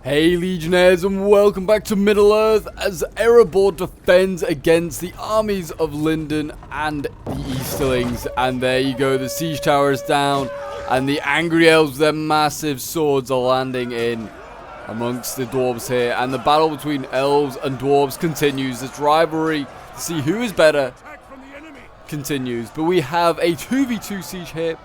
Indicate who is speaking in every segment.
Speaker 1: Hey Legionnaires, and welcome back to Middle-earth as Erebor defends against the armies of Lindon and the Easterlings. And there you go, the siege tower is down and the angry elves with their massive swords are landing in amongst the dwarves here. And the battle between elves and dwarves continues. This rivalry to see who is better continues. But we have a 2v2 siege here.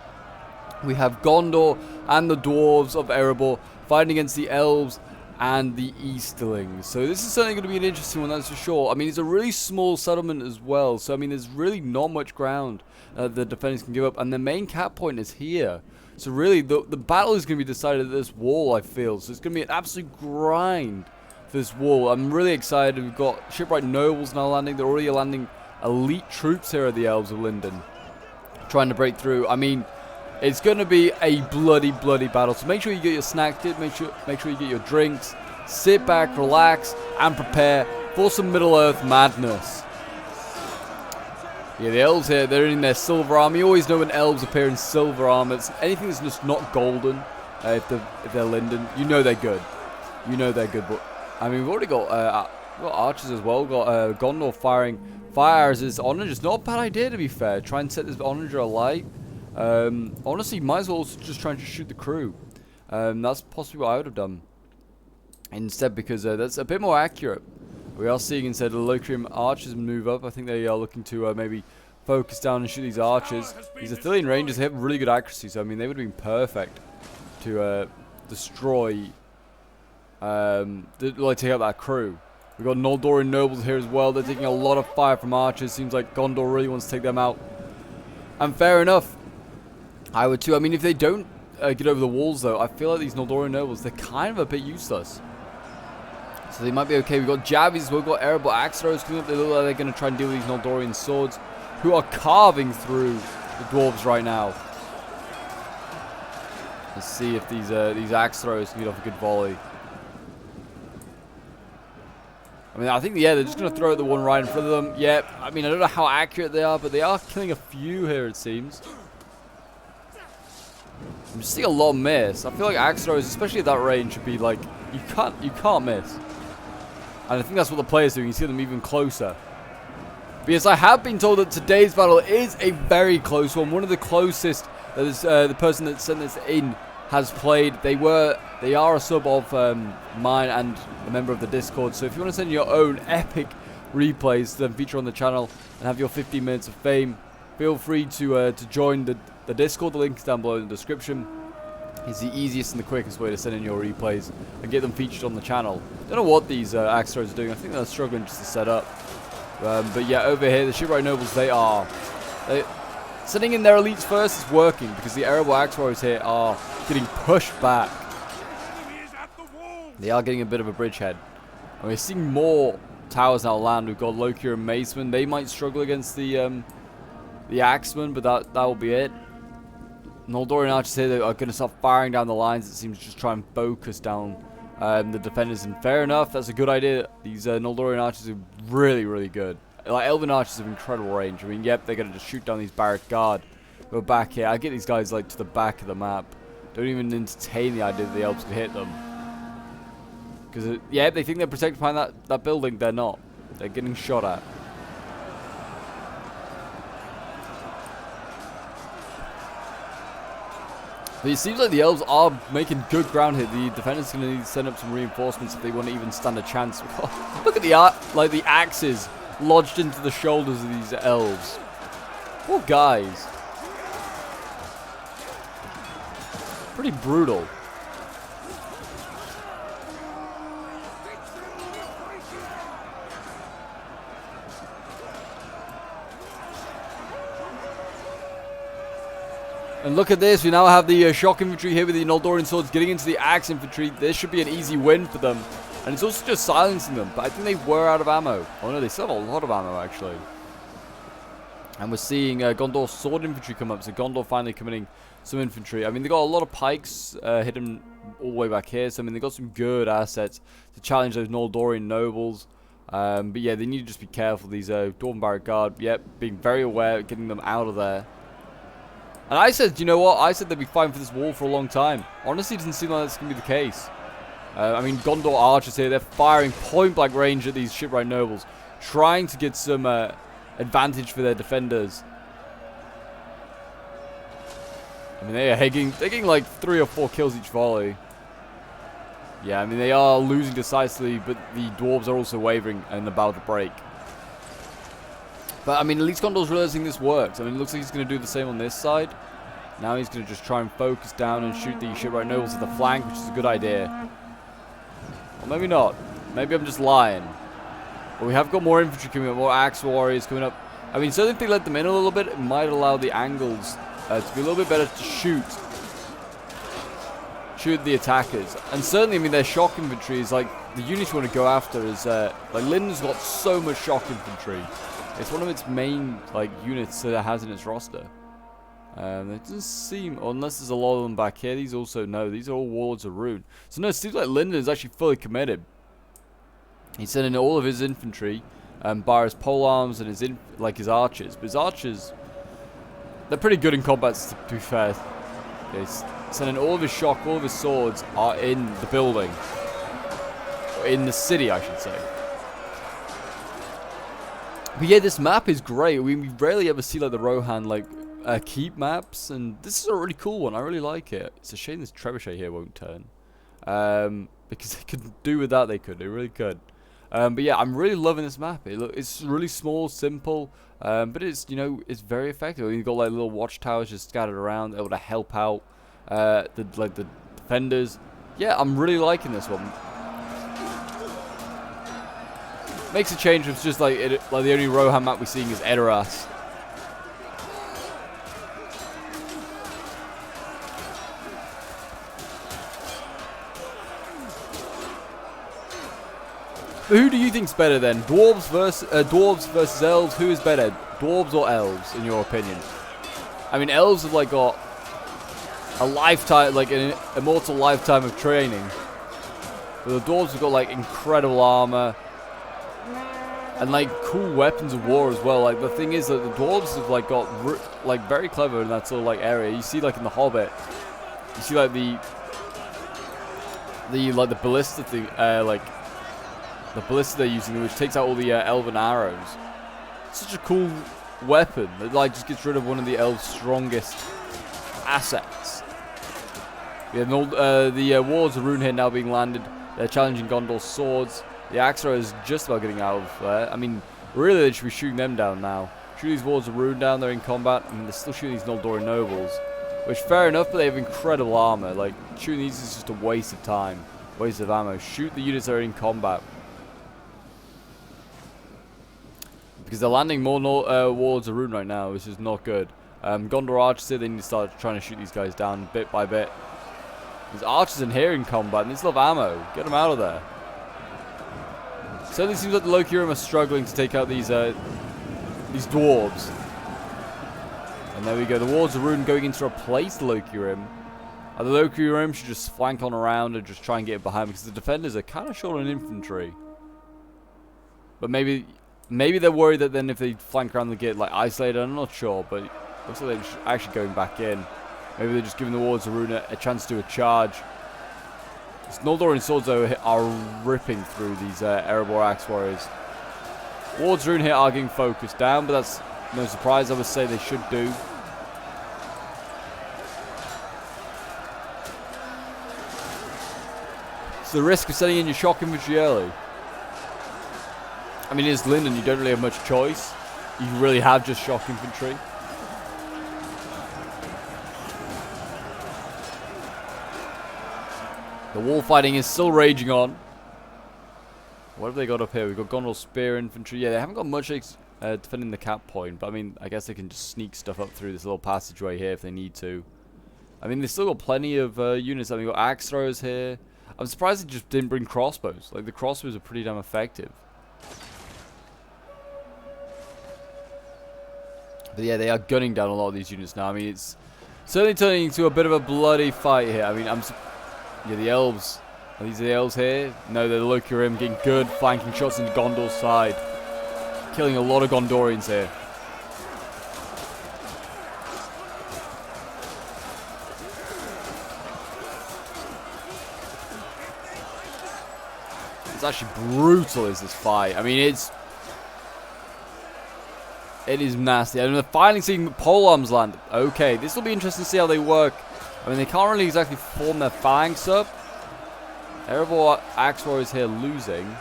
Speaker 1: We have Gondor and the dwarves of Erebor fighting against the elves and the Easterlings. So this is certainly going to be an interesting one, that's for sure. I mean, it's a really small settlement as well. So, I mean, there's really not much ground the defenders can give up. And the main cap point is here. So, really, the battle is going to be decided at this wall, I feel. So, it's going to be an absolute grind for this wall. I'm really excited. We've got shipwright nobles now landing. They're already landing elite troops here at the Elves of Lindon, trying to break through. I mean, it's going to be a bloody battle. So make sure you get your snack kit, make sure you get your drinks, sit back, relax, and prepare for some Middle-earth madness. Yeah, the elves here, they're in their silver armor. You always know when elves appear in silver armor. It's anything that's just not golden, if they're Lindon, you know they're good. You know they're good. But I mean, we've already got archers as well. We've got Gondor firing fire as his onager. Not a bad idea, to be fair. Try and set this onager alight. Honestly, might as well also just try and shoot the crew. That's possibly what I would have done instead, because that's a bit more accurate. We are seeing instead the Locrian archers move up. I think they are looking to maybe focus down and shoot these archers. These Athelian rangers have really good accuracy, so I mean they would have been perfect to destroy, take out that crew. We've got Noldorian nobles here as well. They're taking a lot of fire from archers. Seems like Gondor really wants to take them out. And fair enough. I would too. I mean, if they don't get over the walls, though, I feel like these Noldorian nobles, they're kind of a bit useless. So they might be okay. We've got Javis, we've got Erebor axe throws coming up. They look like they're going to try and deal with these Noldorian swords, who are carving through the dwarves right now. Let's see if these axe throws can get off a good volley. I mean, I think, yeah, they're just going to throw at the one right in front of them. Yeah, I mean, I don't know how accurate they are, but they are killing a few here, it seems. I'm just seeing a lot of miss. I feel like axe throws, especially at that range, should be like, you can't miss. And I think that's what the player's doing. You see them even closer. But yes, I have been told that today's battle is a very close one. One of the closest that is, the person that sent this in has played. They are a sub of mine and a member of the Discord. So if you want to send your own epic replays to then feature on the channel and have your 15 minutes of fame, feel free to join the Discord. The link is down below in the description. It's the easiest and the quickest way to send in your replays and get them featured on the channel. Don't know what these axe throwers are doing. I think they're struggling just to set up. But yeah, over here, the shipwright nobles, they sending in their elites first is working, because the Erebor axe throwers here are getting pushed back. They are getting a bit of a bridgehead. And we're seeing more towers now land. We've got Loki and Maceman. They might struggle against the Axemen, but that will be it. Noldorian archers here, they are going to start firing down the lines. It seems to just try and focus down the defenders. And fair enough, that's a good idea. These Noldorian archers are really good. Like, Elven archers have incredible range. I mean, yep, they're going to just shoot down these barrack guard. Go back here. I get these guys like to the back of the map. Don't even entertain the idea that the elves could hit them. Because, yeah, they think they're protected behind that building. They're not. They're getting shot at. But it seems like the elves are making good ground here. The defenders are going to need to send up some reinforcements if they want to even stand a chance. Look at the axes lodged into the shoulders of these elves. Poor guys. Pretty brutal. And look at this, we now have the shock infantry here with the Noldorian swords getting into the axe infantry. This should be an easy win for them. And it's also just silencing them. But I think they were out of ammo. Oh no, they still have a lot of ammo actually. And we're seeing Gondor's sword infantry come up. So Gondor finally committing some infantry. I mean, they got a lot of pikes hidden all the way back here. So I mean, they got some good assets to challenge those Noldorian nobles. But yeah, they need to just be careful. These Dwarven Barrack Guard, yep, being very aware, getting them out of there. And I said, you know what? I said they'd be fighting for this wall for a long time. Honestly, it doesn't seem like that's going to be the case. I mean, Gondor archers here, they're firing point-blank range at these shipwright nobles, trying to get some advantage for their defenders. I mean, they are taking like 3 or 4 kills each volley. Yeah, I mean, they are losing decisively, but the dwarves are also wavering and about to break. But, I mean, at least Gondor's realizing this works. I mean, it looks like he's going to do the same on this side. Now he's going to just try and focus down and shoot the shipwright nobles at the flank, which is a good idea. Or maybe not. Maybe I'm just lying. But we have got more infantry coming up, more axe warriors coming up. I mean, certainly if they let them in a little bit, it might allow the angles to be a little bit better to shoot the attackers. And certainly, I mean, their shock infantry is like the units you want to go after is like Linden's got so much shock infantry. It's one of its main like units that it has in its roster. It doesn't seem, unless there's a lot of them back here. These also, no, these are all Warlords of Rune. So no, it seems like Linden is actually fully committed. He's sending all of his infantry, bar his polearms and his archers. But his archers, they're pretty good in combat, to be fair. Okay, he's sending all of his shock, all of his swords are in the building. Or in the city, I should say. But yeah, this map is great. We rarely ever see like the Rohan like keep maps, and this is a really cool one. I really like it. It's a shame this trebuchet here won't turn, because they could do with that. They really could. But yeah, I'm really loving this map. It's really small, simple, but it's, you know, it's very effective. You've got like little watchtowers just scattered around, able to help out the defenders. Yeah, I'm really liking this one. Makes a change. It's just like the only Rohan map we're seeing is Edoras. But who do you think's better then? Dwarves versus elves. Who is better, dwarves or elves, in your opinion? I mean, elves have like got a lifetime, like an immortal lifetime of training. But the dwarves have got like incredible armor and like cool weapons of war as well. Like the thing is that the dwarves have like got like very clever in that sort of like area. You see like in the Hobbit, you see like the ballista thing, like the ballista they're using, which takes out all the elven arrows. It's such a cool weapon that like just gets rid of one of the elves' strongest assets. We have the Warlords of Rune here now being landed. They're challenging Gondor's swords. The Axra is just about getting out of there. I mean, really, they should be shooting them down now. Shoot these Warlords of Rune down. They're in combat, and they're still shooting these Noldorian nobles, which fair enough, but they have incredible armor. Like shooting these is just a waste of time, waste of ammo. Shoot the units that are in combat. Because they're landing more Warlords of Rune right now, which is not good. Gondor archers here, they need to start trying to shoot these guys down bit by bit. There's archers in here in combat, and they still have ammo. Get them out of there. Certainly seems like the Lokirim are struggling to take out these dwarves. And there we go, the Warlords of Rune going in to replace the Lokirim. The Lokirim should just flank on around and just try and get behind, because the defenders are kind of short on infantry. But maybe they're worried that then if they flank around they get like isolated. I'm not sure, but it looks like they're actually going back in. Maybe they're just giving the Warlords of Rune a chance to do a charge. These Noldorian swords though are ripping through these Erebor Axe Warriors. Warlords of Rune here are getting focused down, but that's no surprise. I would say they should do. It's the risk of sending in your shock infantry early. I mean, it's Linden, you don't really have much choice. You really have just shock infantry. The wall fighting is still raging on. What have they got up here? We've got Gondor spear infantry. Yeah, they haven't got much defending the cap point, but I mean, I guess they can just sneak stuff up through this little passageway here if they need to. I mean, they've still got plenty of units. I mean, we've got axe throwers here. I'm surprised they just didn't bring crossbows. Like, the crossbows are pretty damn effective. But yeah, they are gunning down a lot of these units now. I mean, it's certainly turning into a bit of a bloody fight here. I mean, yeah, the elves. Are these the elves here? No, they're the Lokirim getting good flanking shots into Gondor's side. Killing a lot of Gondorians here. It's actually brutal, is this fight. I mean, it is nasty. And they're finally seeing pole arms land. Okay, this will be interesting to see how they work. I mean, they can't really exactly form their phalanx up. Erebor Axe Warriors here losing.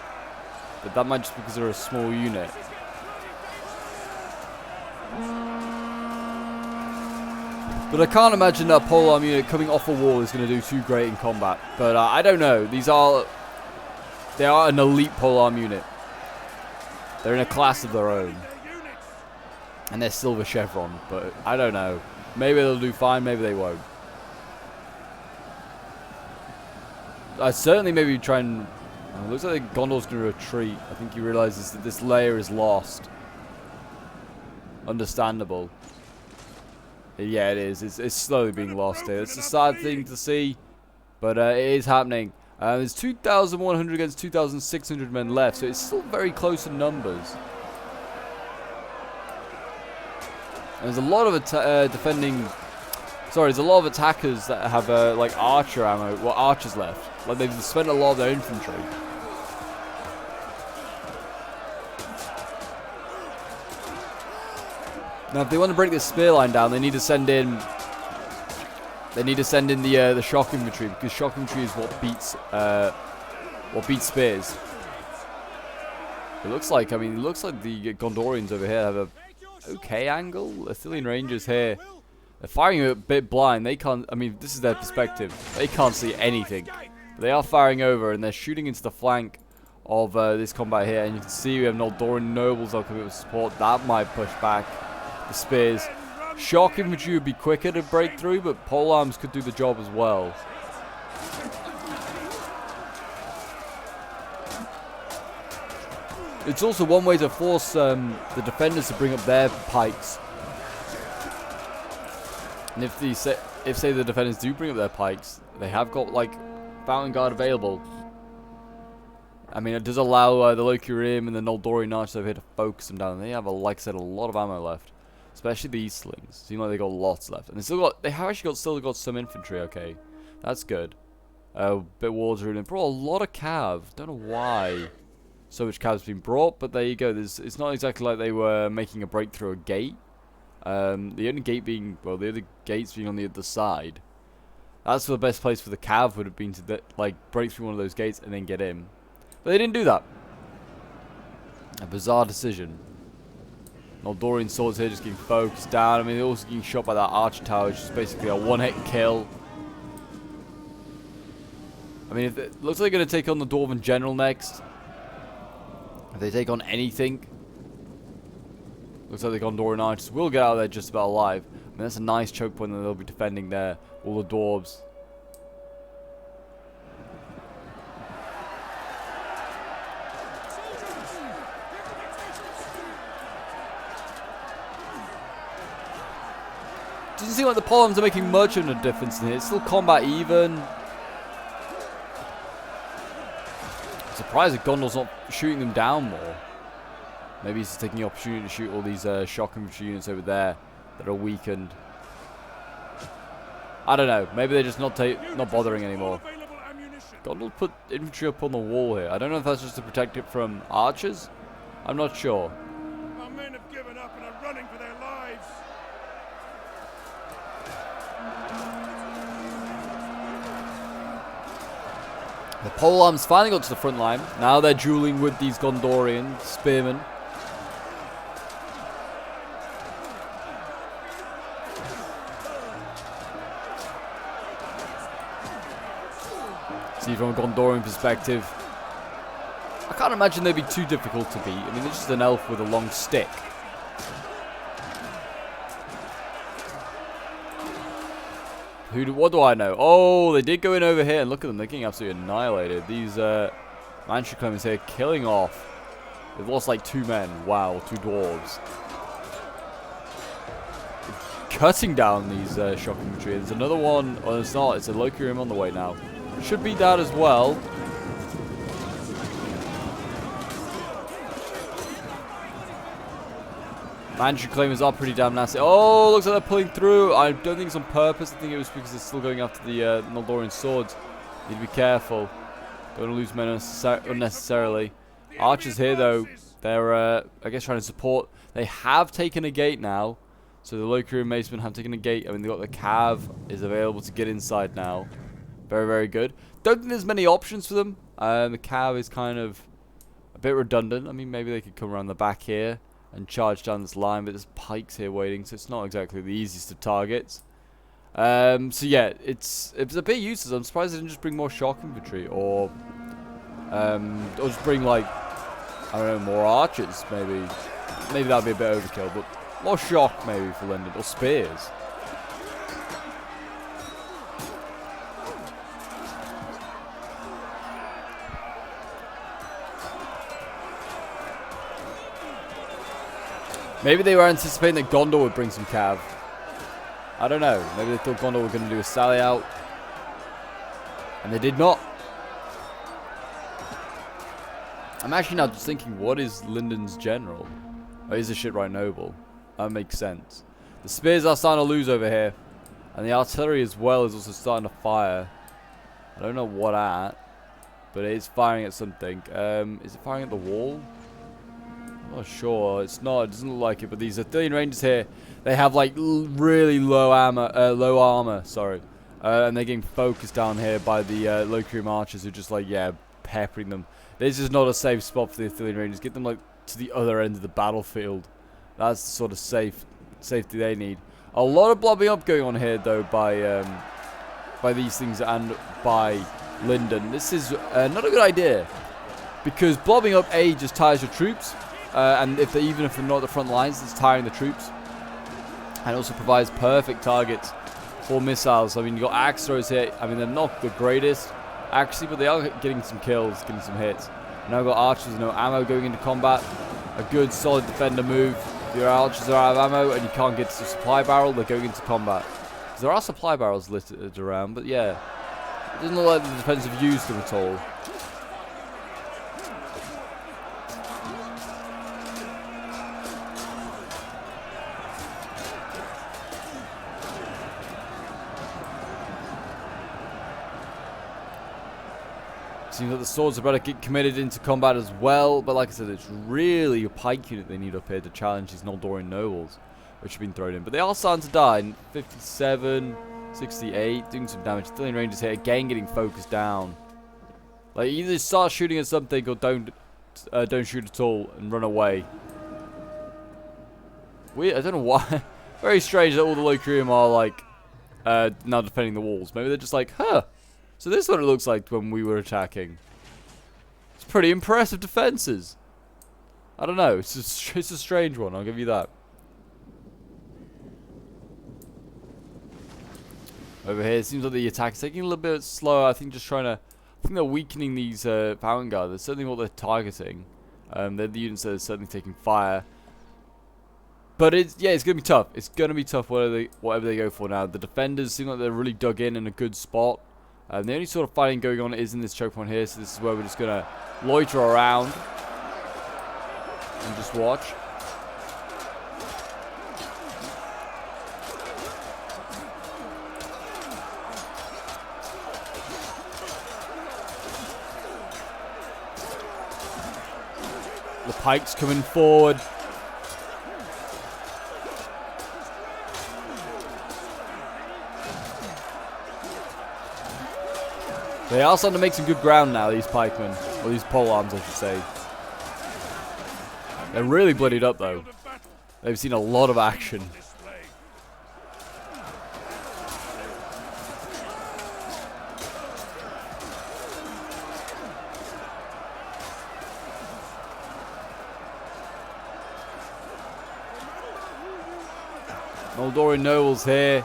Speaker 1: But that might just be because they're a small unit. But I can't imagine that polearm unit coming off a wall is going to do too great in combat. But I don't know. They are an elite polearm unit. They're in a class of their own. And they're silver chevron. But I don't know. Maybe they'll do fine. Maybe they won't. I certainly maybe try and... It looks like Gondor's going to retreat. I think he realizes that this layer is lost. Understandable. Yeah, it is. It's slowly being lost here. It's a sad thing to see, but it is happening. There's 2,100 against 2,600 men left, so it's still very close in numbers. And there's a lot of there's a lot of attackers that have like archer ammo, well, archers left. Like they've spent a lot of their infantry. Now, if they want to break this spear line down, they need to send in. The shock infantry, because shock infantry is what beats spears. It looks like the Gondorians over here have a okay angle. The Athelian Rangers here, they're firing a bit blind. They can't. I mean, this is their perspective. They can't see anything. They are firing over, and they're shooting into the flank of this combat here. And you can see we have Noldorian nobles that will come with support. That might push back the spears. Shock infantry would be quicker to break through, but polearms could do the job as well. It's also one way to force the defenders to bring up their pikes. And if say the defenders do bring up their pikes, they have got like Fountain Guard available. I mean, it does allow the Locurim and the Noldorian archers over here to focus them down. They have, like I said, a lot of ammo left. Especially the Eastlings. Seem like they got lots left. And they have actually still got some infantry, okay. That's good. Bit walls are in. Brought a lot of cav. Don't know why so much cav's been brought, but there you go. It's not exactly like they were making a breakthrough a gate. The only gate being, well, the other gates being on the other side. That's the best place for the cav would have been to like break through one of those gates and then get in. But they didn't do that. A bizarre decision. Noldorian swords here just getting focused down. I mean, they're also getting shot by that archer tower, which is basically a one-hit kill. I mean, if it looks like they're going to take on the Dwarven General next. If they take on anything, looks like the Gondorian archers will get out of there just about alive. I mean, that's a nice choke point that they'll be defending there. All the dwarves. Doesn't seem like the polearms are making much of a difference in here. It's still combat even. I'm surprised that Gondor's not shooting them down more. Maybe he's taking the opportunity to shoot all these shock infantry units over there that are weakened. I don't know. Maybe they're just not bothering anymore. Gondor put infantry up on the wall here. I don't know if that's just to protect it from archers. I'm not sure.
Speaker 2: Our men have given up and are running for their lives.
Speaker 1: The polearms finally got to the front line. Now they're dueling with these Gondorian spearmen. See, from a Gondorian perspective, I can't imagine they'd be too difficult to beat. I mean, they're just an elf with a long stick. What do I know? Oh, they did go in over here, and look at them. They're getting absolutely annihilated. These Manchu claimers here killing off. They've lost like 2 men. Wow, 2 dwarves. Cutting down these shock infantry. There's another one. Oh, it's not. It's a Locurim on the way now. Should beat that as well. Manchu claimers are pretty damn nasty. Oh, looks like they're pulling through. I don't think it's on purpose. I think it was because they're still going after the Noldorian swords. Need to be careful. Don't want to lose men unnecessarily. Archers here, though, they're, I guess, trying to support. They have taken a gate now. So the Loki and Macemen have taken a gate. I mean, they've got the Cav is available to get inside now. Very, very good. Don't think there's many options for them. The Cav is kind of a bit redundant. I mean, maybe they could come around the back here and charge down this line, but there's pikes here waiting, so it's not exactly the easiest of targets. So yeah, it's a bit useless. I'm surprised they didn't just bring more shock infantry, or just bring, like, I don't know, more archers. Maybe that'd be a bit overkill, but more shock maybe for Linden, or spears. Maybe they were anticipating that Gondor would bring some cav. I don't know. Maybe they thought Gondor were going to do a sally out. And they did not. I'm actually now just thinking, what is Linden's general? Oh, he's a shit-right noble. That makes sense. The spears are starting to lose over here. And the artillery as well is also starting to fire. I don't know what at. But it is firing at something. Is it firing at the wall? I'm not sure. It's not. It doesn't look like it. But these Arthurian Rangers here, they have like really low armor. Sorry. And they're getting focused down here by the Locrium archers who are just like, yeah, peppering them. This is not a safe spot for the Arthurian Rangers. Get them like to the other end of the battlefield. That's the sort of safety they need. A lot of blobbing up going on here though by these things and by Linden. This is not a good idea because blobbing up just tires your troops. And even if they're not at the front lines, it's tiring the troops. And also provides perfect targets for missiles. I mean, you've got axe throwers here. I mean, they're not the greatest, actually, but they are getting some kills, getting some hits. Now we've got archers with no ammo going into combat. A good, solid defender move. If your archers are out of ammo and you can't get to the supply barrel, they're going into combat. Because there are supply barrels listed around, but yeah. It doesn't look like the defense have used them at all. Seems like the swords are about to get committed into combat as well, but like I said, it's really a pike unit they need up here to challenge these Noldorian nobles, which have been thrown in. But they are starting to die. 57, 68, doing some damage. Artillery Rangers here, again getting focused down. Like, either start shooting at something or don't shoot at all and run away. Weird, I don't know why. Very strange that all the Locrium are like now defending the walls. Maybe they're just like, huh. So this is what it looks like when we were attacking. It's pretty impressive defenses. I don't know. It's a strange one. I'll give you that. Over here, it seems like the attack is taking a little bit slower. I think I think they're weakening these Fountain Guard. That's certainly what they're targeting. They're the units that are certainly taking fire. But it's going to be tough. It's going to be tough whatever they go for now. The defenders seem like they're really dug in a good spot. The only sort of fighting going on is in this choke point here, so this is where we're just going to loiter around and just watch. The pikes coming forward. They are starting to make some good ground now, these pikemen. Or these polearms, I should say. They're really bloodied up, though. They've seen a lot of action. Noldorian nobles here.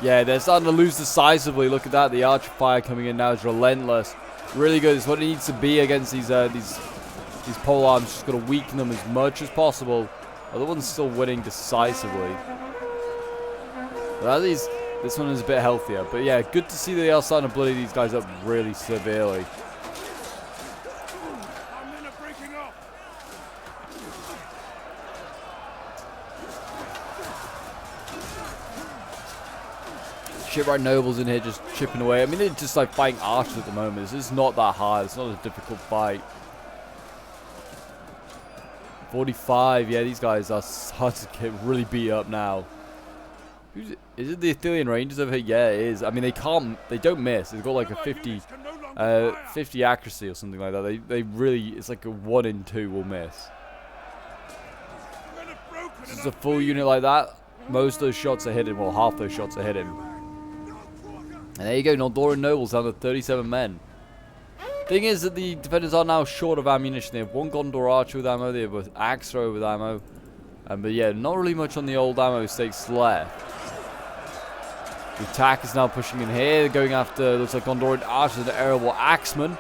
Speaker 1: Yeah, they're starting to lose decisively. Look at that. The archer fire coming in now is relentless. Really good. It's what it needs to be against these polearms. Just got to weaken them as much as possible. Other one's still winning decisively. But at least this one is a bit healthier. But yeah, good to see that they are starting to bloody these guys up really severely. Shipwright nobles in here just chipping away. I mean, they're just like fighting archers at the moment. This is not that hard. It's not a difficult fight. 45. Yeah, these guys are starting to get really beat up now. Is it the Athelian Rangers over here? Yeah, it is. I mean, they don't miss. They've got like a 50 accuracy or something like that. They really, it's like a 1 in 2 will miss. This is a full unit like that. Most of those shots are hitting. Well, half those shots are hitting. And there you go, Noldoran nobles down to 37 men. Thing is that the defenders are now short of ammunition. They have 1 Gondor archer with ammo. They have an axe thrower with ammo. But yeah, not really much on the old ammo stakes left. The attack is now pushing in here. They're going after, looks like Gondorian archers and Erebor axemen.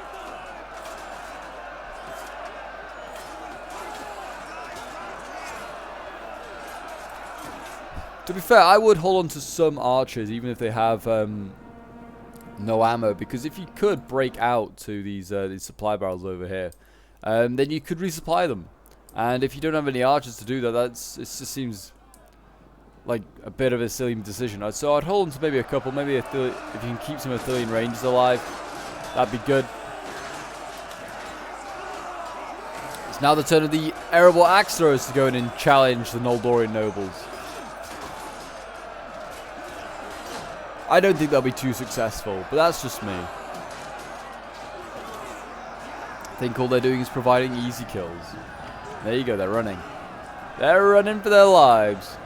Speaker 1: To be fair, I would hold on to some archers, even if they have no ammo, because if you could break out to these supply barrels over here, then you could resupply them. And if you don't have any archers to do that, it just seems like a bit of a silly decision. So I'd hold on to maybe a couple, maybe if you can keep some Athelian Rangers alive, that'd be good. It's now the turn of the Erebor axe throwers to go in and challenge the Noldorian nobles. I don't think they'll be too successful, but that's just me. I think all they're doing is providing easy kills. There you go, they're running. They're running for their lives.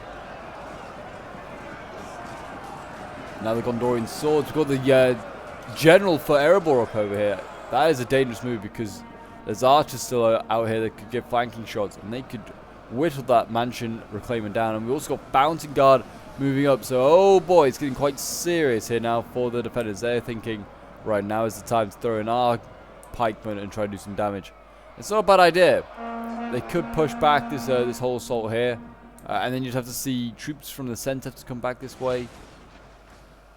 Speaker 1: Now the Gondorian swords. We've got the general for Erebor up over here. That is a dangerous move because there's archers still out here that could get flanking shots, and they could whittle that mansion reclaimer down. And we also got Bouncing Guard moving up, so oh boy, it's getting quite serious here now for the defenders. They're thinking, right, now is the time to throw in our pikemen and try to do some damage. It's not a bad idea. They could push back this whole assault here, and then you'd have to see troops from the centre to come back this way.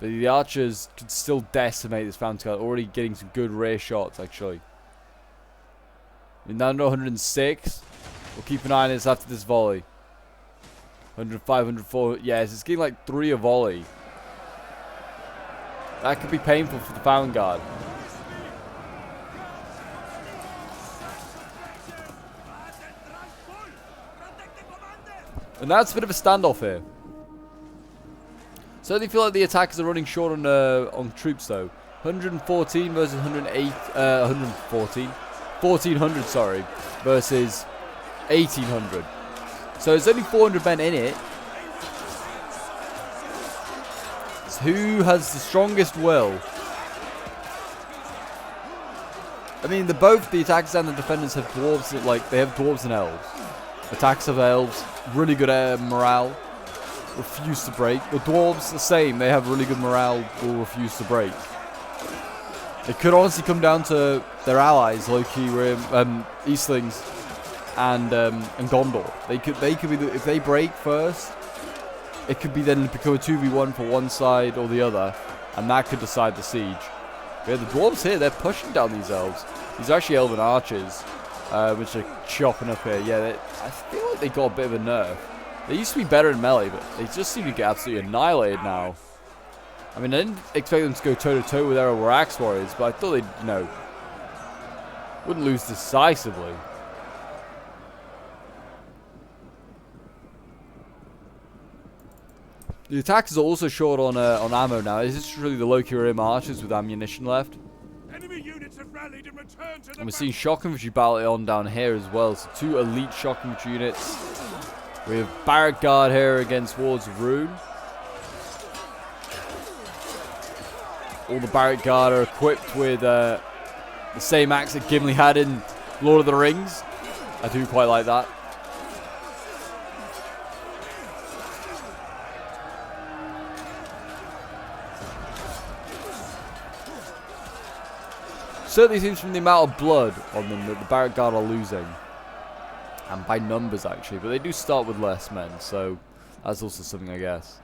Speaker 1: But the archers could still decimate this Bouncing Guard, already getting some good rear shots, actually. We're down to 106. We'll keep an eye on this after this volley. 105, 104. Yes, it's getting like 3 a volley. That could be painful for the Vanguard. And that's a bit of a standoff here. Certainly feel like the attackers are running short on troops though. 114 versus 108. 114. 1400, sorry, versus 1800. So there's only 400 men in it. So who has the strongest will? I mean, both the attackers and the defenders have dwarves. They have dwarves and elves. Attacks of elves, really good morale, refuse to break. The dwarves, the same. They have really good morale, will refuse to break. It could honestly come down to their allies, Loki, Eastlings, and Gondor. They could be if they break first, it could be then become a 2v1 for one side or the other, and that could decide the siege. Yeah, the dwarves here, they're pushing down these elves. These are actually elven archers, which are chopping up here. Yeah, I feel like they got a bit of a nerf. They used to be better in melee, but they just seem to get absolutely annihilated now. I mean, I didn't expect them to go toe-to-toe with Erebor Axe Warriors, but I thought they'd, wouldn't lose decisively. The attackers are also short on ammo now. Is this really the Loki Rim archers with ammunition left?
Speaker 2: Enemy units have rallied and returned to the
Speaker 1: And we're seeing shock infantry battle on down here as well. So 2 elite shock infantry units. We have Barrack Guard here against Wards of Rune. All the Barrack Guard are equipped with the same axe that Gimli had in Lord of the Rings. I do quite like that. Certainly seems from the amount of blood on them that the Barrack Guard are losing. And by numbers, actually. But they do start with less men, so that's also something, I guess.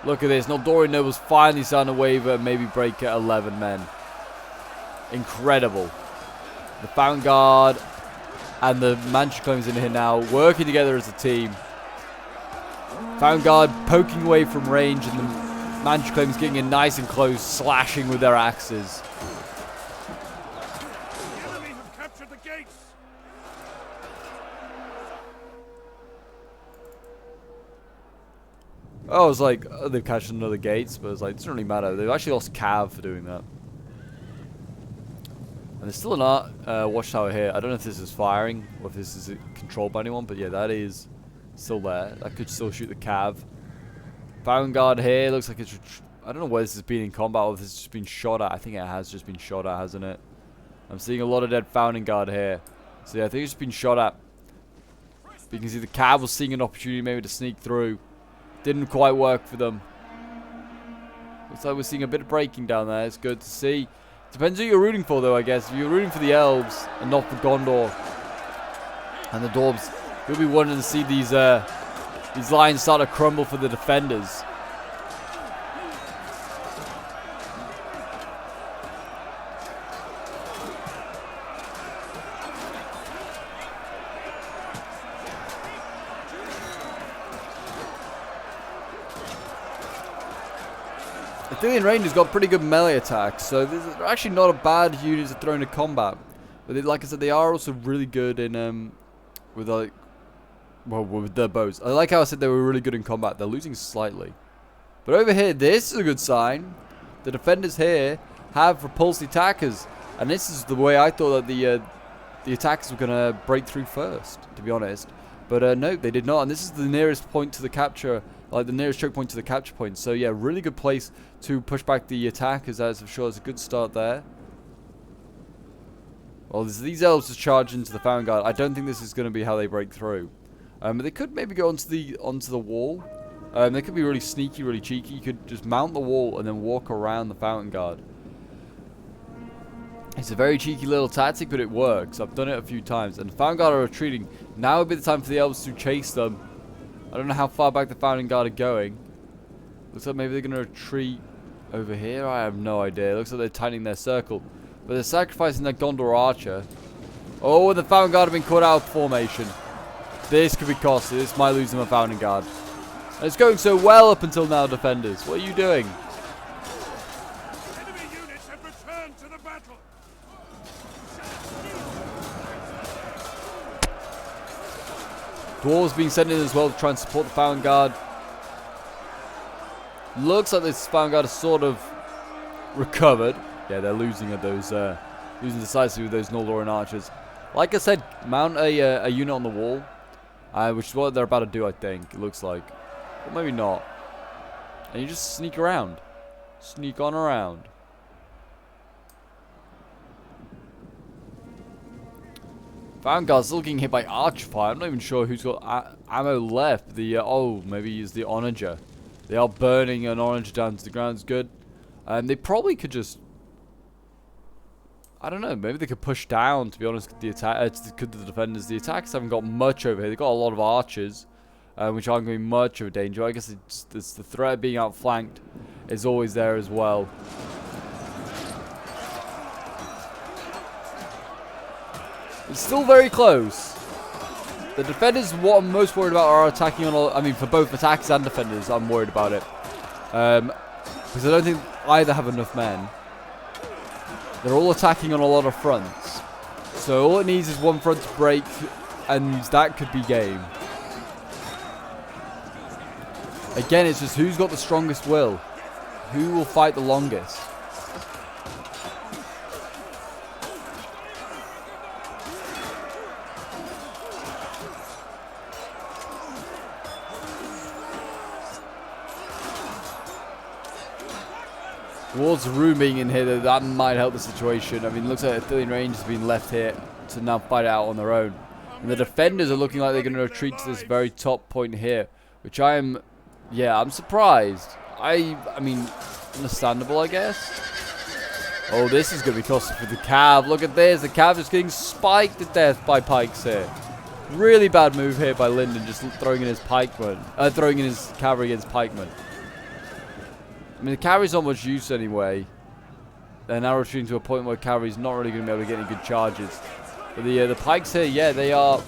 Speaker 1: Look at this. Noldorian nobles finally starting to waver and maybe break at 11 men. Incredible. The Vanguard and the Mansion claims in here now, working together as a team. Found Guard poking away from range, and the Manchu Claims getting in nice and close, slashing with their axes.
Speaker 2: The enemy have captured the gates.
Speaker 1: Oh, I was like, oh, they've captured another gates, but it's like, it doesn't really matter. They've actually lost Cav for doing that. And there's still an watchtower here. I don't know if this is firing or if this is controlled by anyone, but yeah, that is still there. That could still shoot the Cav. Found Guard here. Looks like it's... I don't know where this has been in combat or if this has just been shot at. I think it has just been shot at, hasn't it? I'm seeing a lot of dead Founding Guard here. So yeah, I think it's been shot at. But you can see the Cav was seeing an opportunity maybe to sneak through. Didn't quite work for them. Looks like we're seeing a bit of breaking down there. It's good to see. Depends who you're rooting for, though, I guess. If you're rooting for the elves and not for Gondor and the dwarves, you'll be wanting to see these lines start to crumble for the defenders. Athenian Ranger's got pretty good melee attacks, so they're actually not a bad unit to throw into combat. But they, like I said, they are also really good in with like, well, with their bows. I like how I said they were really good in combat. They're losing slightly, but over here, this is a good sign. The defenders here have repulsed the attackers, and this is the way I thought that the attackers were gonna break through first, to be honest. But no, they did not, and this is the nearest point to the capture. Like the nearest choke point to the capture point. So yeah, really good place to push back the attackers, as I'm sure it's a good start there. Well, these elves just charge into the Found Guard. I don't think this is going to be how they break through. But they could maybe go onto the wall. They could be really sneaky, really cheeky. You could just mount the wall and then walk around the Fountain Guard. It's a very cheeky little tactic, but it works. I've done it a few times. And the Fountain Guard are retreating. Now would be the time for the elves to chase them. I don't know how far back the Founding Guard are going. Looks like maybe they're going to retreat over here. I have no idea. Looks like they're tightening their circle. But they're sacrificing their Gondor archer. Oh, and the Founding Guard have been caught out of formation. This could be costly. This might lose them a Founding Guard. And it's going so well up until now, defenders. What are you doing?
Speaker 2: Enemy units have returned to the battle.
Speaker 1: Dwarves being sent in as well to try and support the Found Guard. Looks like this Found Guard has sort of recovered. Yeah, they're losing at those, losing decisively with those Noldoran archers. Like I said, mount a unit on the wall, which is what they're about to do. I think it looks like, or maybe not. And you just sneak around, sneak on around. Found Guard's still getting hit by archer fire. I'm not even sure who's got ammo left. Oh, maybe he's the onager. They are burning an onager down to the ground. It's good. They probably could just, I don't know. Maybe they could push down. To be honest, the defenders. The attackers haven't got much over here. They've got a lot of archers, which aren't going to be much of a danger. I guess it's the threat of being outflanked is always there as well. It's still very close. The defenders, what I'm most worried about, are attacking on all... I mean, for both attackers and defenders, I'm worried about it. Because I don't think either have enough men. They're all attacking on a lot of fronts. So all it needs is one front to break, and that could be game. Again, it's just who's got the strongest will. Who will fight the longest. Towards the room being in here, that might help the situation. I mean, it looks like Athenian Range has been left here to now fight it out on their own. And the defenders are looking like they're going to retreat to this very top point here, which I am, yeah, I'm surprised. I mean, understandable, I guess. Oh, this is going to be costly for the Cav. Look at this. The Cav is getting spiked to death by pikes here. Really bad move here by Lyndon, just throwing in his pikemen, throwing in his cavalry against pikemen. I mean, the cavalry's not much use anyway. They're now retreating to a point where cavalry's not really going to be able to get any good charges. But the pikes here, yeah, they are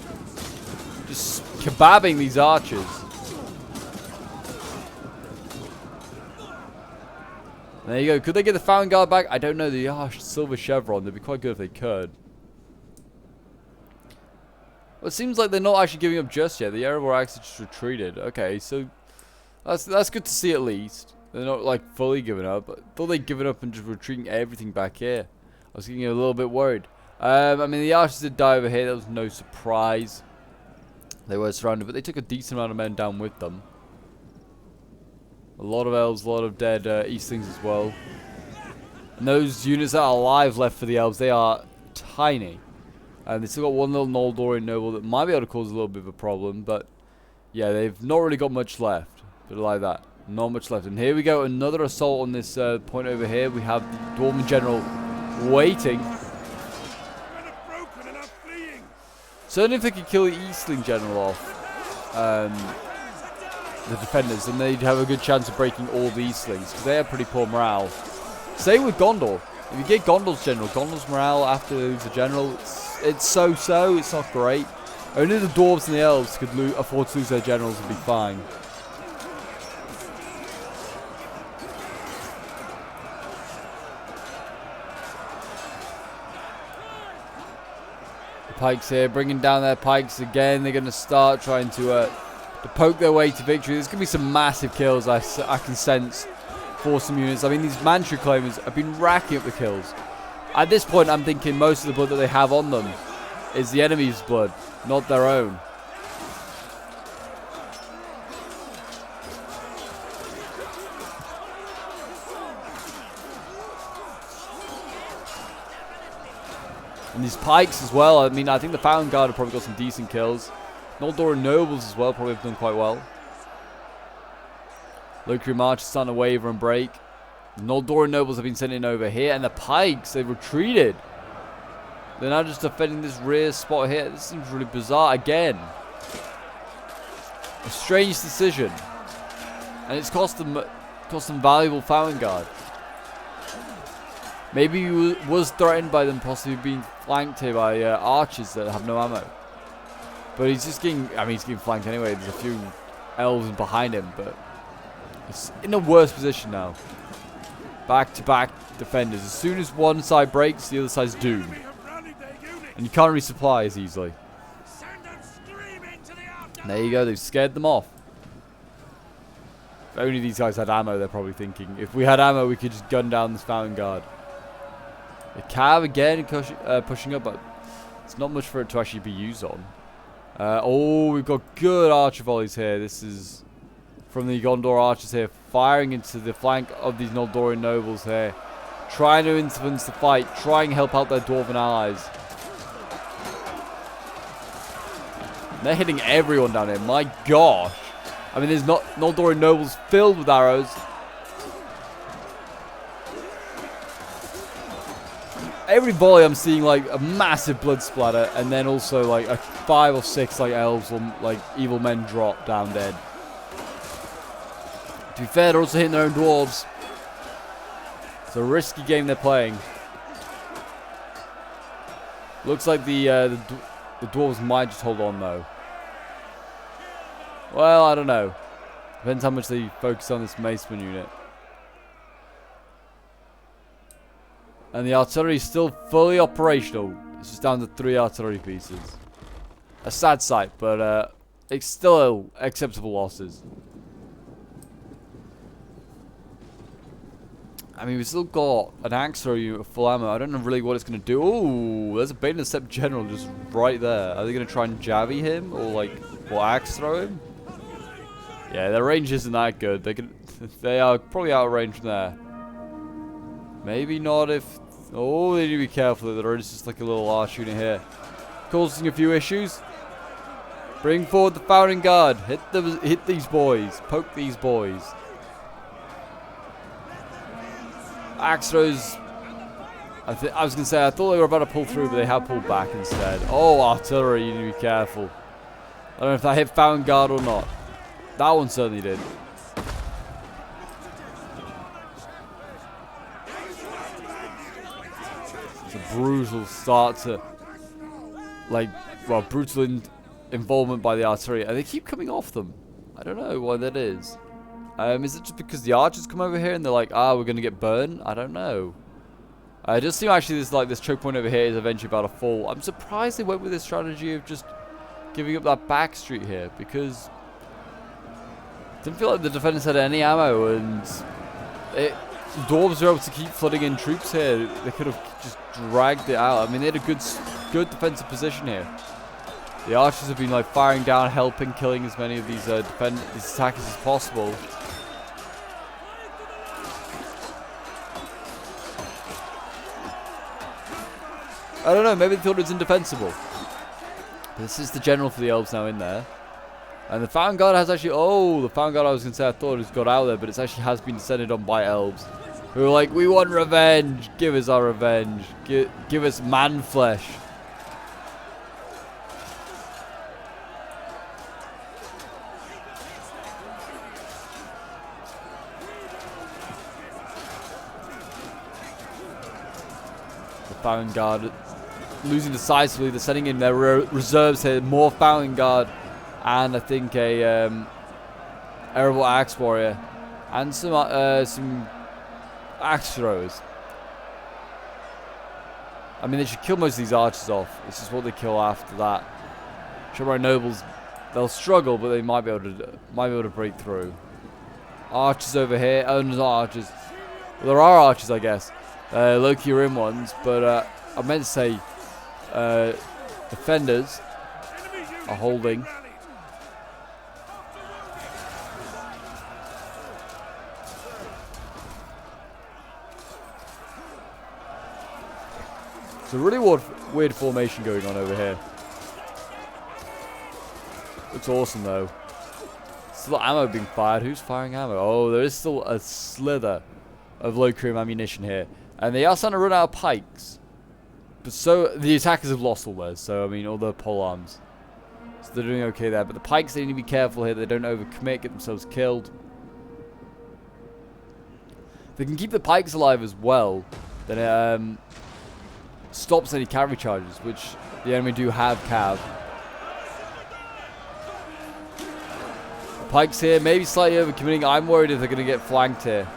Speaker 1: just kebabbing these archers. And there you go. Could they get the Fountain Guard back? I don't know. The silver chevron. They'd be quite good if they could. Well, it seems like they're not actually giving up just yet. The Erebor actually just retreated. Okay, so that's good to see at least. They're not like fully giving up. I thought they'd given up and just retreating everything back here. I was getting a little bit worried. I mean, the archers did die over here. That was no surprise. They were surrounded, but they took a decent amount of men down with them. A lot of elves, a lot of dead Eastlings as well. And those units that are alive left for the elves, they are tiny. And they still got one little Noldorian noble that might be able to cause a little bit of a problem. But yeah, they've not really got much left. But like that, not much left. And here we go, another assault on this point over here. We have the Dwarven General waiting. Certainly if they could kill the Eastling General off, the defenders, then they'd have a good chance of breaking all the Eastlings, because they have pretty poor morale. Same with Gondor. If you get Gondor's General, Gondor's morale after they lose the General, it's so-so, it's not great. Only the Dwarves and the Elves could afford to lose their Generals and be fine. Pikes here, bringing down their pikes again. They're going to start trying to poke their way to victory. There's going to be some massive kills I can sense for some units. I mean, these Manchu claimers have been racking up the kills. At this point, I'm thinking most of the blood that they have on them is the enemy's blood, not their own. And these pikes as well. I mean, I think the Fountain Guard have probably got some decent kills. Noldorian nobles as well probably have done quite well. Locrian March is starting to waver and break. Noldorian nobles have been sent in over here. And the pikes, they've retreated. They're now just defending this rear spot here. This seems really bizarre again. A strange decision. And it's cost them valuable Fountain Guard. Maybe he was threatened by them possibly being flanked here by archers that have no ammo. But he's just getting, I mean, he's getting flanked anyway. There's a few elves behind him, but it's in a worse position now. Back-to-back defenders. As soon as one side breaks, the other side's doomed. And you can't resupply as easily. And there you go, they've scared them off. If only these guys had ammo, they're probably thinking. If we had ammo, we could just gun down this Fountain Guard. The Cav again pushing up, but it's not much for it to actually be used on. Oh, we've got good archer volleys here. This is from the Gondor archers here, firing into the flank of these Noldorian nobles here. Trying to influence the fight, trying to help out their Dwarven allies. And they're hitting everyone down here, my gosh. I mean, there's Noldorian nobles filled with arrows. Every volley I'm seeing like a massive blood splatter, and then also like a 5 or 6 like elves or like evil men drop down dead. To be fair, they're also hitting their own dwarves. It's a risky game they're playing. Looks like the dwarves might just hold on though. Well, I don't know. Depends how much they focus on this maceman unit. And the artillery is still fully operational. It's just down to 3 artillery pieces. A sad sight, but it's still acceptable losses. I mean, we've still got an axe throw unit with full ammo. I don't know really what it's going to do. Oh, there's a bait and a step general just right there. Are they going to try and javvy him or like, or axe throw him? Yeah, their range isn't that good. They are probably out of range from there. Maybe not if... Oh, they need to be careful. There is just like a little arch unit here. Causing a few issues. Bring forward the Fountain Guard. Hit these boys. Poke these boys. Axe throws... I was going to say, I thought they were about to pull through, but they have pulled back instead. Oh, artillery. You need to be careful. I don't know if that hit Fountain Guard or not. That one certainly did. It's a brutal start to, like, well, brutal involvement by the artillery. And they keep coming off them. I don't know why that is. Is it just because the archers come over here and they're like, we're going to get burned? I don't know. It does seem actually this choke point over here is eventually about to fall. I'm surprised they went with this strategy of just giving up that back street here, because it didn't feel like the defenders had any ammo, and the dwarves were able to keep flooding in troops here. They could have just dragged it out. I mean, they had a good defensive position here. The archers have been like firing down, helping, killing as many of these these attackers as possible. I don't know, maybe they thought it was indefensible. This is the general for the elves now in there. And the Fountain Guard has actually... Oh, the Fountain Guard I was going to say I thought it got out there, but it actually has been descended on by elves. Who are like, we want revenge. Give us our revenge. Give us man flesh. The Fountain Guard losing decisively. They're sending in their reserves here. More Fountain Guard. And I think a Erebor Axe Warrior. And some Axe Throwers. I mean, they should kill most of these archers off. This is what they kill after that. Shipwright Nobles, they'll struggle, but they might be able to break through. Archers over here. Oh, no, not archers. Well, there are archers, I guess. Low-key rim ones, but I meant to say defenders are holding. It's a really weird formation going on over here. Looks awesome though. Still ammo being fired. Who's firing ammo? Oh, there is still a slither of low cream ammunition here. And they are starting to run out of pikes. But so the attackers have lost all theirs. So I mean, all the pole arms. So they're doing okay there. But the pikes, they need to be careful here. They don't overcommit, get themselves killed. If they can keep the pikes alive as well, then it stops any cavalry charges, which the enemy do have cav. The pikes here, maybe slightly overcommitting. I'm worried if they're going to get flanked here.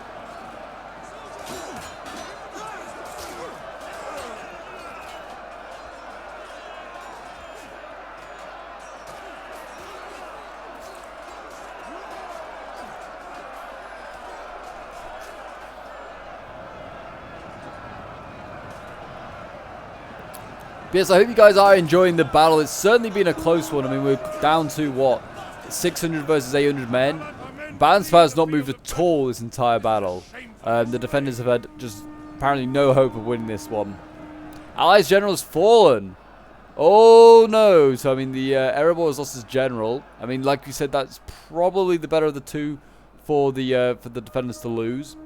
Speaker 1: Yes, I hope you guys are enjoying the battle. It's certainly been a close one. I mean, we're down to, what, 600 versus 800 men. Balance has not moved at all this entire battle. The defenders have had just apparently no hope of winning this one. Allies' general has fallen. Oh, no. So, I mean, the Erebor has lost his general. I mean, like you said, that's probably the better of the two for the defenders to lose.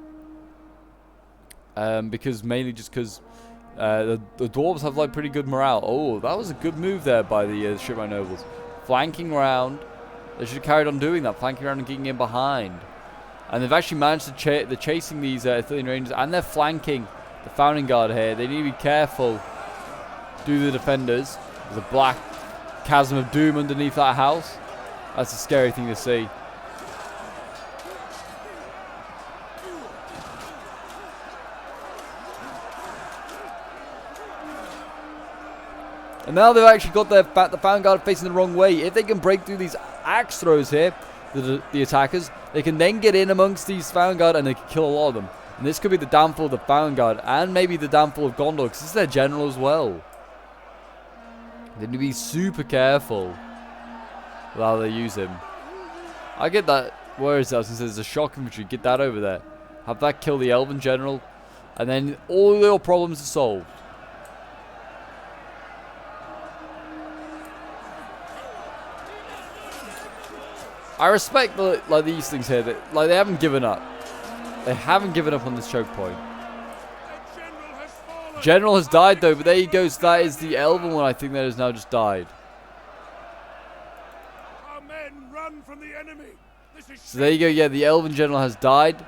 Speaker 1: Mainly just because... the dwarves have like pretty good morale. Oh, that was a good move there by the Shipwright Nobles. Flanking around. They should have carried on doing that. Flanking around and getting in behind. And they've actually managed to they're chasing these Ithilien Rangers. And they're flanking the Fountain Guard here. They need to be careful. Do the defenders. There's a black chasm of doom underneath that house. That's a scary thing to see. And now they've actually got the Fountain Guard facing the wrong way. If they can break through these axe throws here, the attackers, they can then get in amongst these Fountain Guard and they can kill a lot of them. And this could be the downfall of the Fountain Guard and maybe the downfall of Gondor, because this is their general as well. They need to be super careful with how they use him. I get that. Where is that? Since there's a shock infantry, get that over there. Have that kill the Elven general, and then all your problems are solved. I respect these things here. That they haven't given up. They haven't given up on this choke point. General has died though, but there he goes. That is the Elven one. I think that has now just died.
Speaker 2: Our men run from the enemy.
Speaker 1: So there you go. Yeah, the Elven general has died.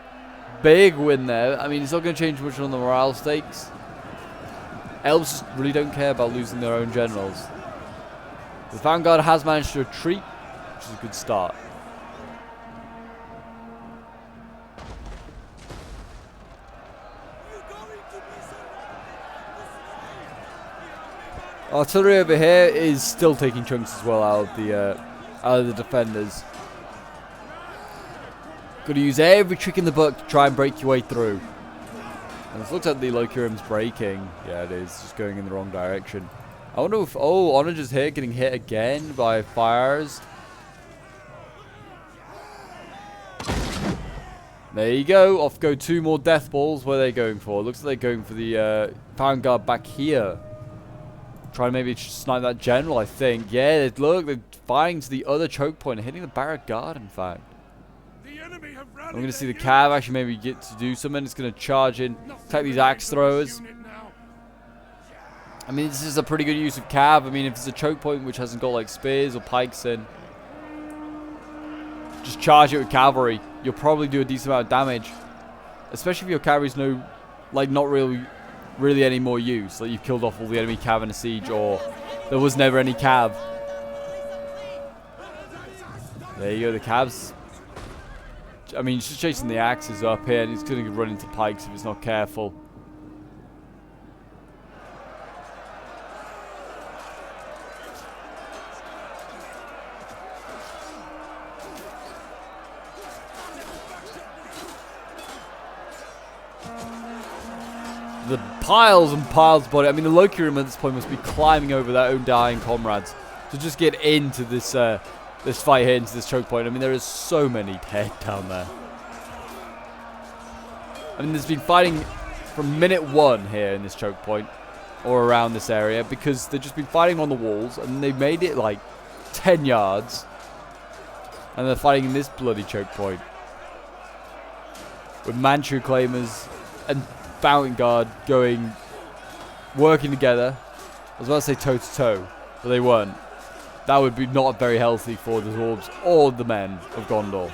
Speaker 1: Big win there. I mean, it's not going to change much on the morale stakes. Elves just really don't care about losing their own generals. The Vanguard has managed to retreat, which is a good start. Artillery over here is still taking chunks as well out of the defenders. Got to use every trick in the book to try and break your way through. And it looks like the Locurim's breaking. Yeah, it is. Just going in the wrong direction. I wonder if... Oh, Honor just hit, getting hit again by fires. There you go. Off go 2 more death balls. What are they going for? Looks like they're going for the Vanguard back here. Trying to maybe snipe that general, I think. Yeah, look, they're firing to the other choke point, hitting the barrack guard, in fact. I'm going to see the Cav actually maybe get to do something. It's going to charge in, attack these axe throwers. I mean, this is a pretty good use of Cav. I mean, if it's a choke point which hasn't got like spears or pikes in, just charge it with cavalry. You'll probably do a decent amount of damage. Especially if your cavalry's not really any more use. Like you've killed off all the enemy Cav in a siege, or there was never any Cav. There you go, the Cavs. I mean, he's just chasing the axes up here, and he's going to run into pikes if he's not careful. The piles and piles of body. I mean, the Locurim at this point must be climbing over their own dying comrades to just get into this this fight here, into this choke point. I mean, there is so many dead down there. I mean, there's been fighting from minute 1 here in this choke point, or around this area, because they've just been fighting on the walls, and they made it like 10 yards, and they're fighting in this bloody choke point with Manchu claimers and Fountain Guard working together. I was about to say toe to toe, but they weren't. That would be not very healthy for the dwarves or the men of Gondor.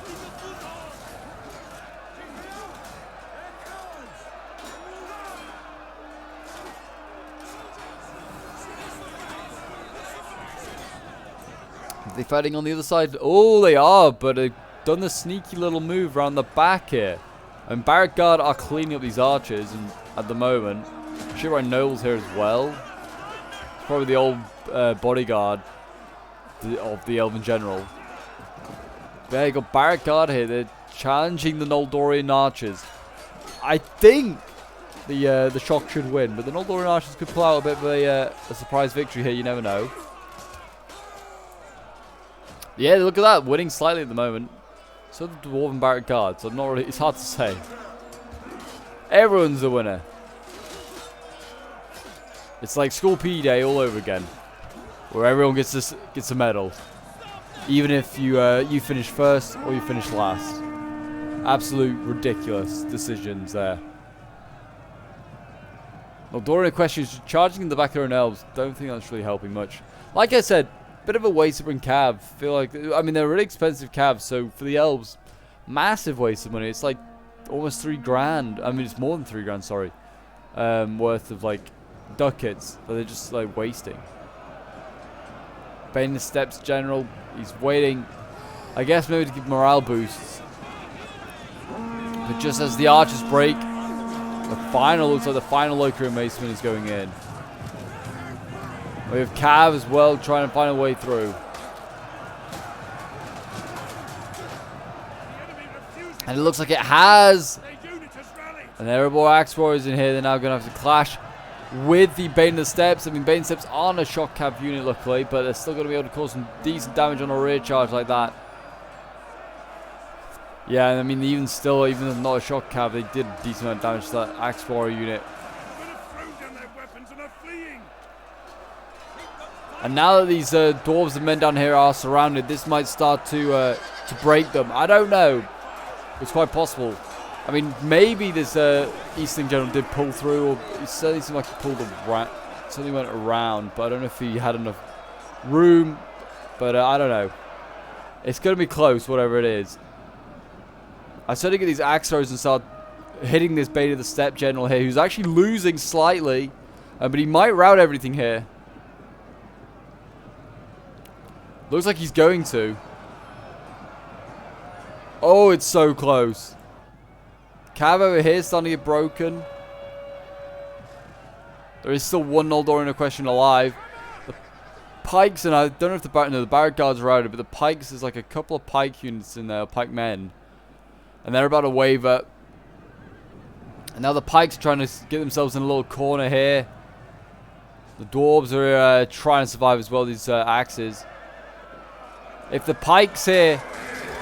Speaker 1: Are they fighting on the other side? Oh, they are, but they've done the sneaky little move around the back here. And Barrack Guard are cleaning up these archers, and at the moment, Shipwright Nobles here as well. It's probably the old bodyguard of the Elven General. There you go, Barrack Guard here. They're challenging the Noldorian archers. I think the shock should win, but the Noldorian archers could pull out a bit of a surprise victory here. You never know. Yeah, look at that, winning slightly at the moment. So the Dwarven Barrack Guard, so not really, it's hard to say. Everyone's a winner. It's like school PE day all over again, where everyone gets a medal, even if you finish first or you finish last. Absolute ridiculous decisions there. Noldorian questions charging in the back of their own elves. Don't think that's really helping much. Like I said, bit of a waste to bring Cav. Feel like, I mean, they're really expensive Cavs, so for the elves, massive waste of money. It's like almost 3 grand. I mean, it's more than 3 grand, sorry. Worth of like ducats that they're just like wasting. Bane the Steps General, he's waiting, I guess maybe to give morale boosts. But just as the archers break, looks like the final Locurim Maceman is going in. We have Cav as well, trying to find a way through. And it looks like it has. And there are more Axe Warriors in here. They're now going to have to clash with the Bane of the Steps. I mean, Bane of the Steps aren't a shock Cav unit, luckily, but they're still going to be able to cause some decent damage on a rear charge like that. Yeah, I mean, even if not a shock Cav, they did a decent amount of damage to that Axe Warrior unit. And now that these dwarves and men down here are surrounded, this might start to break them. I don't know. It's quite possible. I mean, maybe this Eastern General did pull through, or it certainly seemed like he pulled something went around, but I don't know if he had enough room. But I don't know. It's going to be close, whatever it is. I certainly get these axe throws and start hitting this Bane of the Steppe General here, who's actually losing slightly, but he might rout everything here. Looks like he's going to. Oh, it's so close. Cav over here starting to get broken. There is still one Noldorian question alive. pikes, and I don't know if the barrack guards are routed, but the pikes, there's like a couple of pike units in there, pike men. And they're about to waver. And now the pikes are trying to get themselves in a little corner here. The dwarves are trying to survive as well, these axes. If the pikes here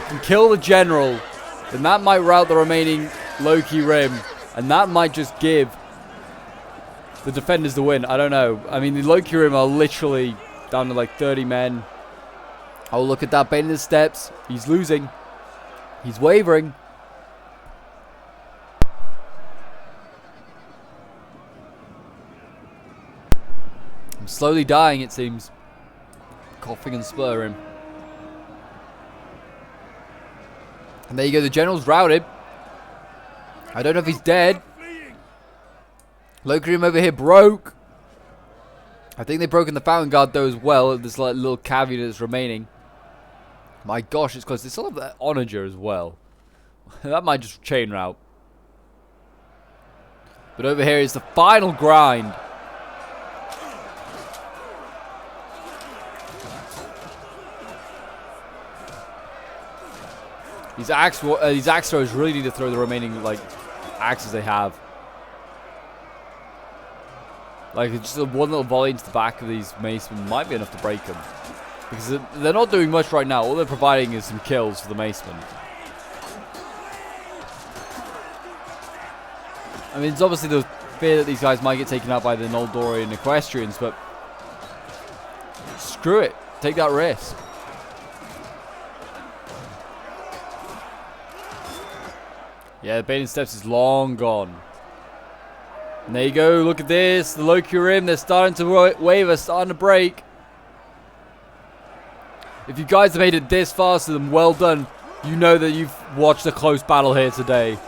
Speaker 1: can kill the general, then that might rout the remaining low-key rim. And that might just give the defenders the win. I don't know. I mean, the low-key rim are literally down to like 30 men. Oh, look at that. Bane in the steps. He's losing. He's wavering. I'm slowly dying, it seems. Coughing and spluttering. And there you go. The general's routed. I don't know if he's dead. Low-key rim over here broke. I think they've broken the fountain guard though as well. There's like a little caveat that's remaining. My gosh, it's close. They still have that onager as well. That might just chain route. But over here is the final grind. These axe throwers really need to throw the remaining like axes they have. Like just one little volley into the back of these macemen might be enough to break them. Because they're not doing much right now. All they're providing is some kills for the macemen. I mean, it's obviously the fear that these guys might get taken out by the Noldorian equestrians, but screw it. Take that risk. Yeah, the Bane Steps is long gone. And there you go, look at this. The low-key rim, they're starting to waver, starting to break. If you guys have made it this far, so then well done. You know that you've watched a close battle here today.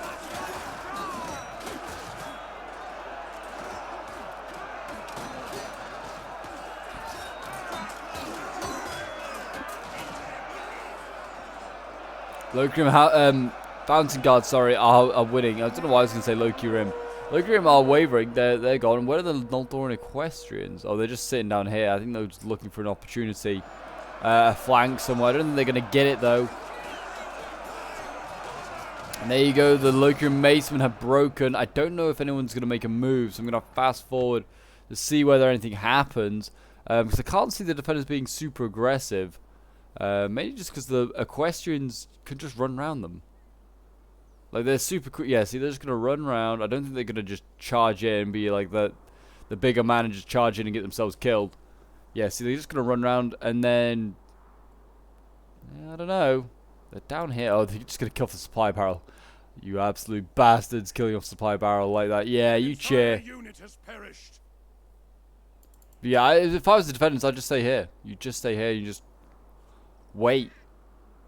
Speaker 1: Low-key rim, Fountain Guard, sorry, are winning. I don't know why I was going to say low-key rim. Low-key rim are wavering. They're gone. Where are the Noldorian equestrians? Oh, they're just sitting down here. I think they're just looking for an opportunity. A flank somewhere. I don't think they're going to get it, though. And there you go. The low-key rim macemen have broken. I don't know if anyone's going to make a move, so I'm going to fast forward to see whether anything happens. Because I can't see the defenders being super aggressive. Maybe just because the equestrians could just run around them. Like, they're super quick. Yeah, see, they're just going to run around. I don't think they're going to just charge in and be like the bigger man and just charge in and get themselves killed. Yeah, see, they're just going to run around and then... Yeah, I don't know. They're down here. Oh, they're just going to kill the supply barrel. You absolute bastards killing off supply barrel like that. Yeah, you cheer. But yeah, if I was the defendants, I'd just stay here. You just stay here. You just wait.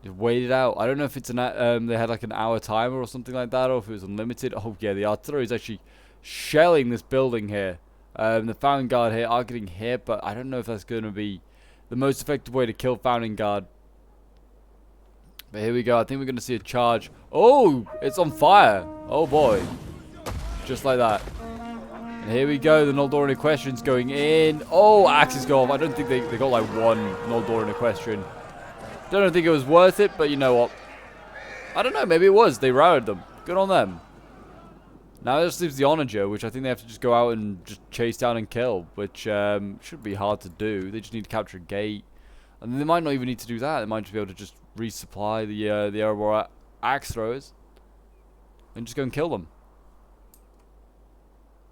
Speaker 1: Just wait it out. I don't know if it's an they had like an hour timer or something like that, or if it was unlimited. Oh yeah, the artillery is actually shelling this building here. The Fountain Guard here are getting hit, but I don't know if that's going to be the most effective way to kill Fountain Guard. But here we go. I think we're going to see a charge. Oh, it's on fire. Oh boy. Just like that. And here we go. The Noldorian equestrians going in. Oh, axes go off. I don't think they got like one Noldorian equestrian. Don't think it was worth it, but you know what? I don't know. Maybe it was. They routed them. Good on them. Now this leaves the onager, which I think they have to just go out and just chase down and kill, which should be hard to do. They just need to capture a gate. And they might not even need to do that. They might just be able to just resupply the Erebor axe throwers and just go and kill them.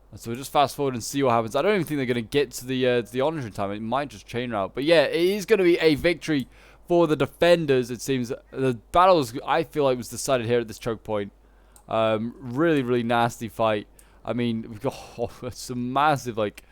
Speaker 1: And so we'll just fast forward and see what happens. I don't even think they're going to get to the onager in time. It might just chain route. But yeah, it is going to be a victory for the defenders. It seems the battle was, I feel like, was decided here at this choke point. Really, really nasty fight. I mean, we've got some massive like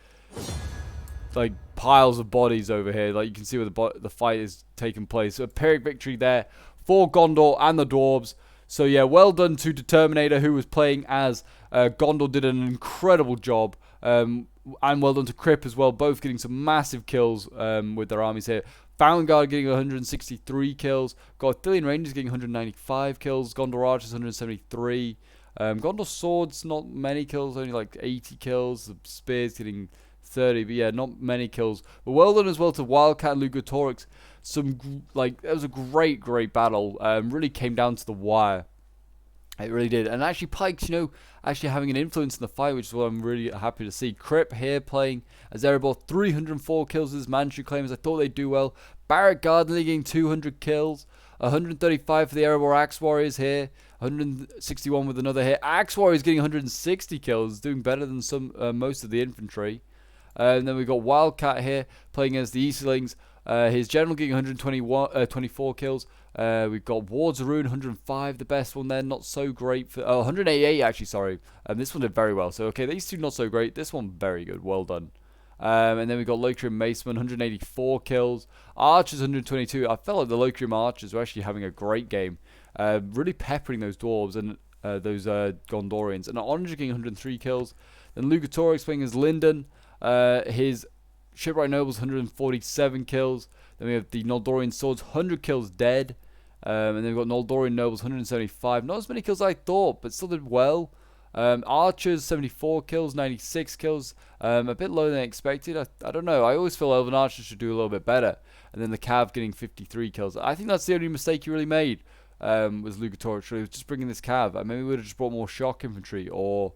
Speaker 1: piles of bodies over here. Like you can see where the fight is taking place. So a Pyrrhic victory there for Gondor and the dwarves. So yeah, well done to Determinator, who was playing as Gondor. Did an incredible job. And well done to Crip as well, both getting some massive kills with their armies here. Fountain Guard getting 163 kills. Got Arthurian Rangers getting 195 kills. Gondor Archers 173. Gondor Swords, not many kills, only like 80 kills. The Spears getting 30, but yeah, not many kills. But well done as well to Wildcat and Lugatorix. That was a great battle. Really came down to the wire. It really did. And actually Pikes, actually having an influence in the fight, which is what I'm really happy to see. Crip here playing as Erebor, 304 kills as Manchu claims. I thought they'd do well. Barrett Gardner getting 200 kills. 135 for the Erebor Axe Warriors here. 161 with another hit. Axe Warriors getting 160 kills, doing better than most of the infantry. And then we've got Wildcat here playing as the Easterlings. His general getting 124 kills. We've got Ward Zaroon, 105, the best one there, not so great. 188 actually, sorry. This one did very well. So, okay, these two not so great. This one very good. Well done. And then we've got Locrium Maceman, 184 kills. Archers, 122. I felt like the Locrium Archers were actually having a great game. Really peppering those dwarves and those Gondorians. And Orange getting 103 kills. Then Lugatorix playing as Linden. His Shipwright Nobles, 147 kills. Then we have the Noldorian Swords, 100 kills dead. And then we've got Noldorian Nobles, 175. Not as many kills as I thought, but still did well. Archers, 74 kills, 96 kills. A bit lower than I expected. I don't know. I always feel Elven Archers should do a little bit better. And then the Cav getting 53 kills. I think that's the only mistake he really made, was Lugatorix. Really was just bringing this Cav. Maybe we would have just brought more shock infantry or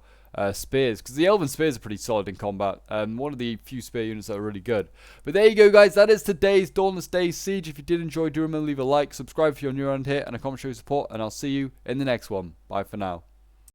Speaker 1: spears, because the Elven spears are pretty solid in combat. One of the few spear units that are really good. But there you go, guys. That is today's Dawnless Days Siege. If you did enjoy, do remember to leave a like, subscribe if you're new around here, and a comment show your support. And I'll see you in the next one. Bye for now.